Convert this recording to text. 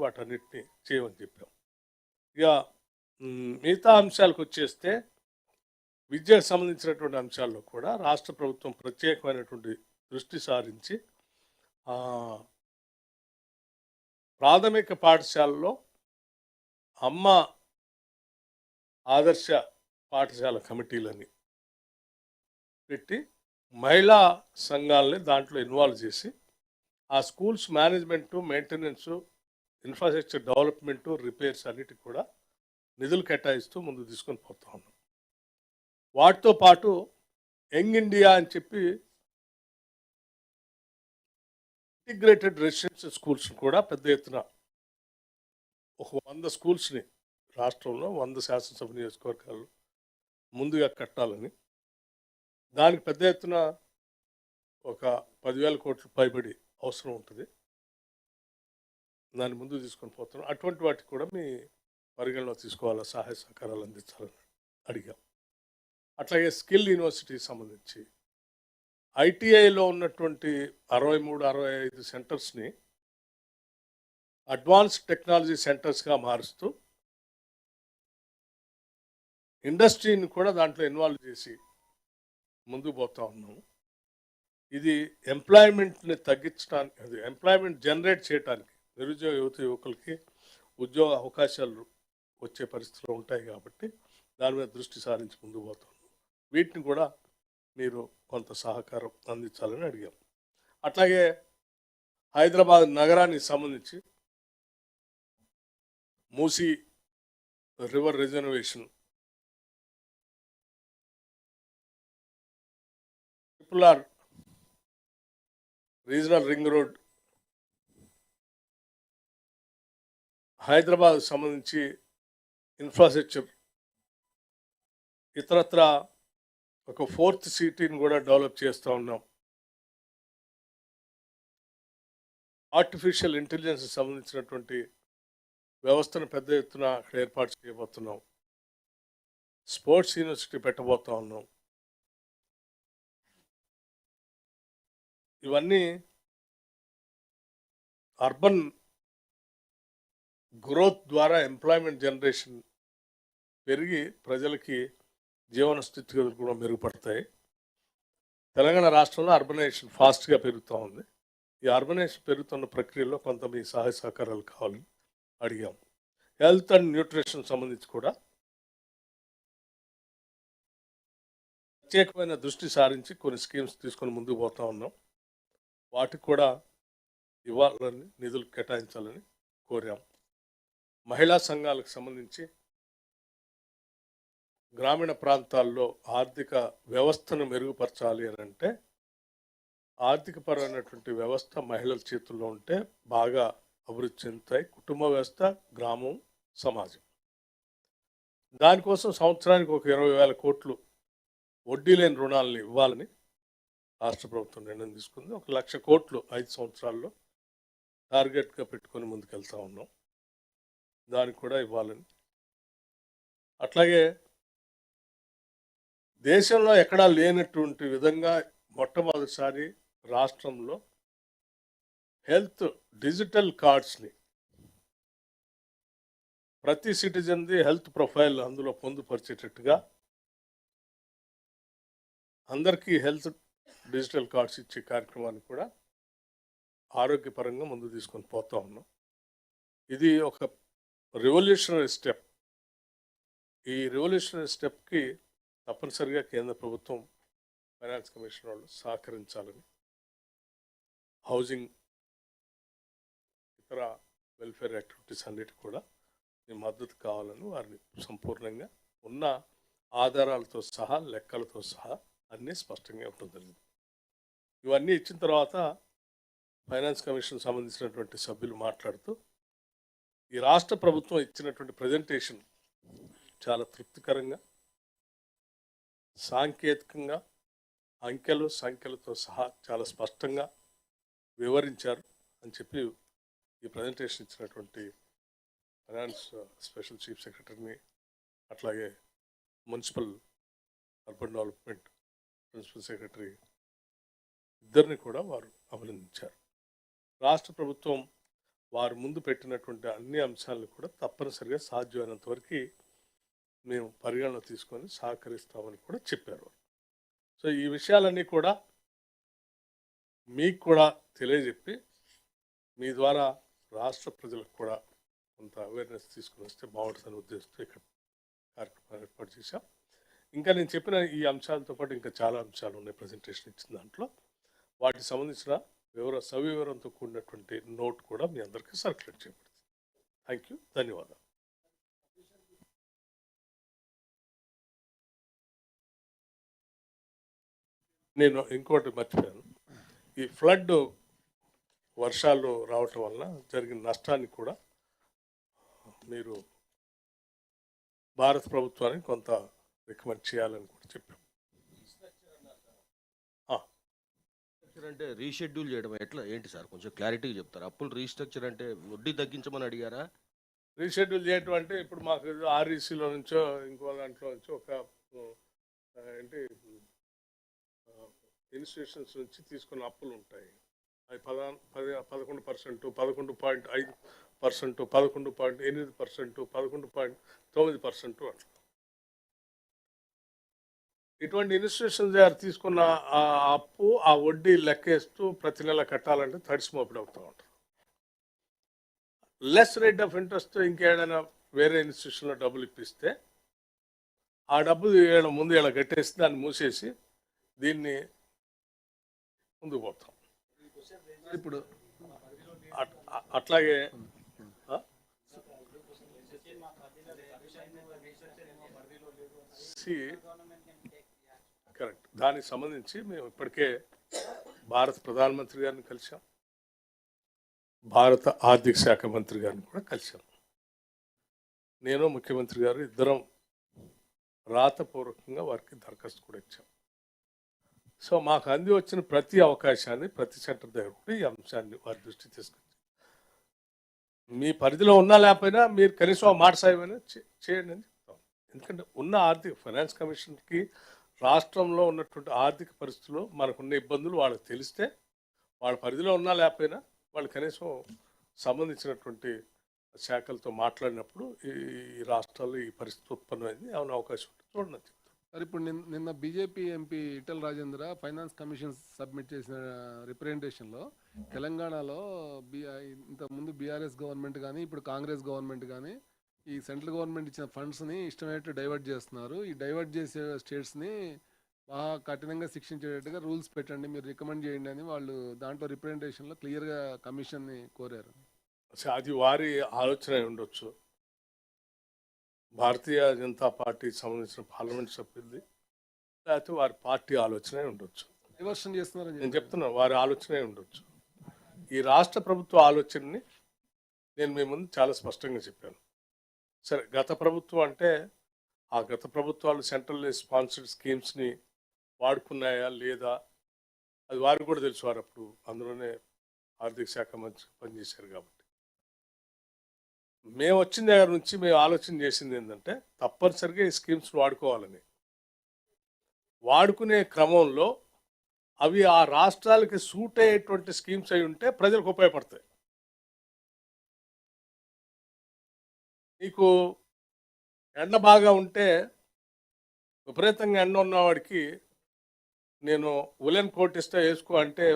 వాటన్నిటిని చేయమని చెప్పాం. ఇక మిగతా అంశాలకు వచ్చేస్తే విద్యకు సంబంధించినటువంటి అంశాల్లో కూడా రాష్ట్ర ప్రభుత్వం ప్రత్యేకమైనటువంటి దృష్టి సారించి ప్రాథమిక పాఠశాలలో అమ్మ ఆదర్శ పాఠశాల కమిటీలని పెట్టి మహిళా సంఘాలని దాంట్లో ఇన్వాల్వ్ చేసి ఆ schools management, maintenance, infrastructure development, repairs అన్నిటికి కూడా నిధులు కేటాయిస్తూ ముందు తీసుకొని పోతా ఉన్నాం. వాటితో పాటు యంగ్ ఇండియా అని చెప్పి ఇంటిగ్రేటెడ్ రెసిడెన్షియల్ స్కూల్స్ కూడా పెద్ద ఎత్తున ఒక 100 స్కూల్స్ని రాష్ట్రంలో 100 శాసనసభ నియోజకవర్గాలు ముందుగా కట్టాలని, దానికి పెద్ద ఎత్తున ఒక 10,000 కోట్లు పైబడి అవసరం ఉంటుంది. దాన్ని ముందుకు తీసుకొని పోతున్నాం. అటువంటి వాటికి కూడా మీ పరిగణలో తీసుకోవాలా, సహాయ సహకారాలు అందించాలని అడిగాం. అట్లాగే స్కిల్ యూనివర్సిటీకి సంబంధించి ఐటీఐలో ఉన్నటువంటి 63-65 సెంటర్స్ని అడ్వాన్స్డ్ టెక్నాలజీ సెంటర్స్గా మారుస్తూ ఇండస్ట్రీని కూడా దాంట్లో ఇన్వాల్వ్ చేసి ముందుకు పోతా ఉన్నాము. ఇది ఎంప్లాయ్మెంట్ని తగ్గించడానికి, అది ఎంప్లాయ్మెంట్ జనరేట్ చేయడానికి, నిరుద్యోగ యువకులకి ఉద్యోగ అవకాశాలు వచ్చే పరిస్థితులు ఉంటాయి కాబట్టి దాని మీద దృష్టి సారించి ముందుకు పోతాం. వీటిని కూడా మీరు కొంత సహకారం అందించాలని అడిగాం. అట్లాగే హైదరాబాద్ నగరానికి సంబంధించి Musi river reservation, triple regional ring road, Hyderabad సంబంధించి ఇన్ఫ్రాస్ట్రక్చర్, ఇతరత్ర ఒక 4th సిటీని కూడా డెవలప్ చేస్తూ ఉన్నాం. ఆర్టిఫిషియల్ ఇంటెలిజెన్స్ సంబంధించినటువంటి వ్యవస్థను పెద్ద ఎత్తున అక్కడ ఏర్పాటు చేయబోతున్నాం. స్పోర్ట్స్ యూనివర్సిటీ పెట్టబోతా ఉన్నాం. ఇవన్నీ అర్బన్ గ్రోత్ ద్వారా ఎంప్లాయ్మెంట్ జనరేషన్ పెరిగి ప్రజలకి జీవన స్థితిగతులు కూడా మెరుగుపడతాయి. తెలంగాణ రాష్ట్రంలో అర్బనైజేషన్ ఫాస్ట్గా పెరుగుతూ ఉంది. ఈ అర్బనైజేషన్ పెరుగుతున్న ప్రక్రియలో కొంత మీ సహాయ సహకారాలు కావాలని అడిగాం. హెల్త్ అండ్ న్యూట్రిషన్ సంబంధించి కూడా ప్రత్యేకమైన దృష్టి సారించి కొన్ని స్కీమ్స్ తీసుకొని ముందుకు పోతా ఉన్నాం. వాటికి కూడా ఇవ్వాలని, నిధులు కేటాయించాలని కోరాం. మహిళా సంఘాలకు సంబంధించి గ్రామీణ ప్రాంతాల్లో ఆర్థిక వ్యవస్థను మెరుగుపరచాలి అని అంటే ఆర్థికపరమైనటువంటి వ్యవస్థ మహిళల చేతుల్లో ఉంటే బాగా అభివృద్ధి చెందుతాయి. కుటుంబ వ్యవస్థ, గ్రామం, సమాజం. దానికోసం సంవత్సరానికి ఒక 20,000 కోట్లు వడ్డీ లేని రుణాలని ఇవ్వాలని రాష్ట్ర ప్రభుత్వం నిర్ణయం తీసుకుంది. 1,00,000 కోట్లు 5 సంవత్సరాల్లో టార్గెట్గా పెట్టుకొని ముందుకెళ్తా ఉన్నాం. దానికి కూడా ఇవ్వాలని. అట్లాగే దేశంలో ఎక్కడా లేనటువంటి విధంగా మొట్టమొదటిసారి రాష్ట్రంలో హెల్త్ డిజిటల్ కార్డ్స్ని, ప్రతి సిటిజన్ది హెల్త్ ప్రొఫైల్ అందులో పొందుపరిచేటట్టుగా అందరికీ హెల్త్ డిజిటల్ కార్డ్స్ ఇచ్చే కార్యక్రమాన్ని కూడా ఆరోగ్యపరంగా ముందు తీసుకొని పోతా ఉన్నాం. ఇది ఒక రెవల్యూషనరీ స్టెప్. ఈ రెవల్యూషనరీ స్టెప్కి తప్పనిసరిగా కేంద్ర ప్రభుత్వం, ఫైనాన్స్ కమిషన్ వాళ్ళు సహకరించాలని, హౌసింగ్, ఇతర వెల్ఫేర్ యాక్టివిటీస్ అన్నిటికీ కూడా మీ మద్దతు కావాలని వారిని సంపూర్ణంగా ఉన్న ఆధారాలతో సహా, లెక్కలతో సహా అన్నీ స్పష్టంగా ఇవ్వడం జరిగింది. ఇవన్నీ ఇచ్చిన తర్వాత ఫైనాన్స్ కమిషన్ సంబంధించినటువంటి సభ్యులు మాట్లాడుతూ ఈ రాష్ట్ర ప్రభుత్వం ఇచ్చినటువంటి ప్రజెంటేషన్ చాలా తృప్తికరంగా, సాంకేతికంగా, అంకెలు సంఖ్యలతో సహా చాలా స్పష్టంగా వివరించారు అని చెప్పి ఈ ప్రజెంటేషన్ ఇచ్చినటువంటి ఫైనాన్స్ స్పెషల్ చీఫ్ సెక్రటరీని, అట్లాగే municipal urban development principal secretary ఇద్దరిని కూడా వారు అభినందించారు. రాష్ట్ర ప్రభుత్వం వారు ముందు పెట్టినటువంటి అన్ని అంశాలను కూడా తప్పనిసరిగా సాధ్యమైనంత వరకు మేము పరిగణన తీసుకొని సహకరిస్తామని కూడా చెప్పారు. సో ఈ విషయాలన్నీ కూడా మీకు కూడా తెలియజెప్పి మీ ద్వారా రాష్ట్ర ప్రజలకు కూడా కొంత అవేర్నెస్ తీసుకుని వస్తే బాగుంటుందని ఉద్దేశంతో ఇక్కడ కార్యక్రమాలు ఏర్పాటు చేశాం. ఇంకా నేను చెప్పిన ఈ అంశాలతో పాటు ఇంకా చాలా అంశాలు ఉన్నాయి ప్రజెంటేషన్ ఇచ్చిన దాంట్లో. వాటికి సంబంధించిన సవివరంతో కూడినటువంటి నోట్ కూడా మీ అందరికీ సర్క్యులేట్ చేయబడుతుంది. థ్యాంక్ యూ, ధన్యవాదాలు. నేను ఇంకోటి మర్చిపోయాను. ఈ ఫ్లడ్ వర్షాలు రావటం వల్ల జరిగిన నష్టాన్ని కూడా మీరు భారత ప్రభుత్వానికి కొంత రికమెండ్ చేయాలని కూడా చెప్పాం. అంటే రీషెడ్యూల్ చేయడం ఎట్లా ఏంటి సార్, కొంచెం క్లారిటీగా చెప్తారు. అప్పులు రీస్ట్రక్చర్ అంటే వడ్డీ తగ్గించమని అడిగారా? రీషెడ్యూల్ చేయటం అంటే ఇప్పుడు మాకు ఆర్ఈసీలో నుంచో ఇంకో దాంట్లో నుంచో ఒక ఏంటి ఇన్స్టిట్యూషన్స్ నుంచి తీసుకున్న అప్పులు ఉంటాయి. అవి 11%, 11.5%, 11.8%, 11.9% అట్లా. ఇటువంటి ఇన్స్టిట్యూషన్స్ తీసుకున్న ఆ అప్పు ఆ వడ్డీ లెక్కేస్తూ ప్రతి నెల కట్టాలంటే తడిసిమోపిడి అవుతూ ఉంటారు. లెస్ రేట్ ఆఫ్ ఇంట్రెస్ట్ ఇంకేదైనా వేరే ఇన్స్టిట్యూషన్లో డబ్బులు ఇప్పిస్తే ఆ డబ్బు ముందు ఇలా కట్టేసి దాన్ని మూసేసి దీన్ని ముందుకు పోతాం. ఇప్పుడు అట్లాగే కరెక్ట్, దానికి సంబంధించి మేము ఇప్పటికే భారత ప్రధానమంత్రి గారిని కలిసాం, భారత ఆర్థిక శాఖ మంత్రి గారిని కూడా కలిసాం. నేను ముఖ్యమంత్రి గారు ఇద్దరం రాతపూర్వకంగా వారికి దరఖాస్తు కూడా ఇచ్చాం. సో మాకు అంది వచ్చిన ప్రతి అవకాశాన్ని ప్రతి సెంటర్ దగ్గర కూడా ఈ అంశాన్ని వారి దృష్టి తీసుకొచ్చి మీ పరిధిలో ఉన్నా లేకపోయినా మీరు కనీసం మాట సాయమైనా చేయండి అని చెప్తాం. ఎందుకంటే ఉన్న ఆర్థిక ఫైనాన్స్ కమిషన్కి రాష్ట్రంలో ఉన్నటువంటి ఆర్థిక పరిస్థితుల్లో మనకున్న ఇబ్బందులు వాళ్ళకి తెలిస్తే వాళ్ళ పరిధిలో ఉన్నా లేకపోయినా వాళ్ళు కనీసం సంబంధించినటువంటి శాఖలతో మాట్లాడినప్పుడు ఈ రాష్ట్రాల్లో ఈ పరిస్థితి ఉత్పన్నమైంది, ఏమైనా అవకాశం ఉంటుంది చూడండి. సార్ ఇప్పుడు నిన్న BJP MP Etela Rajendra finance commission submit చేసిన రిప్రజెంటేషన్లో తెలంగాణలో ఇంతకుముందు బీఆర్ఎస్ గవర్నమెంట్ కానీ ఇప్పుడు కాంగ్రెస్ గవర్నమెంట్ కానీ ఈ సెంట్రల్ గవర్నమెంట్ ఇచ్చిన ఫండ్స్ని ఇష్టమైనట్టు డైవర్ట్ చేస్తున్నారు. ఈ డైవర్ట్ చేసే స్టేట్స్ని బాగా కఠినంగా శిక్షించేటట్టుగా రూల్స్ పెట్టండి, మీరు రికమెండ్ చేయండి అని వాళ్ళు దాంట్లో రిప్రజెంటేషన్లో క్లియర్గా కమిషన్ని కోరారు. అది వారి ఆలోచన ఉండొచ్చు, భారతీయ జనతా పార్టీకి సంబంధించిన పార్లమెంట్ సభ్యులది, లేకపోతే వారి పార్టీ ఆలోచనే ఉండొచ్చు. డైవర్షన్ చేస్తున్నారని నేను చెప్తున్నా, వారి ఆలోచనే ఉండొచ్చు. ఈ రాష్ట్ర ప్రభుత్వ ఆలోచనని నేను మీ ముందు చాలా స్పష్టంగా చెప్పాను. సరే, గత ప్రభుత్వం అంటే ఆ గత ప్రభుత్వాలు సెంట్రల్ స్పాన్సర్డ్ స్కీమ్స్ని వాడుకున్నాయా లేదా అది వారికి కూడా తెలుసు. వారు అప్పుడు అందులోనే ఆర్థిక శాఖ మంత్రి పనిచేశారు. కాబట్టి మేము వచ్చిన దగ్గర నుంచి మేము ఆలోచన చేసింది ఏంటంటే తప్పనిసరిగా ఈ స్కీమ్స్ వాడుకోవాలని. వాడుకునే క్రమంలో అవి ఆ రాష్ట్రాలకి సూట్ అయ్యేటువంటి స్కీమ్స్ అయి ఉంటే ప్రజలకు ఉపయోగపడతాయి. నీకు ఎండ బాగా ఉంటే విపరీతంగా ఎండ ఉన్నవాడికి నేను ఉలెన్ కోట్ ఇస్తే వేసుకో అంటే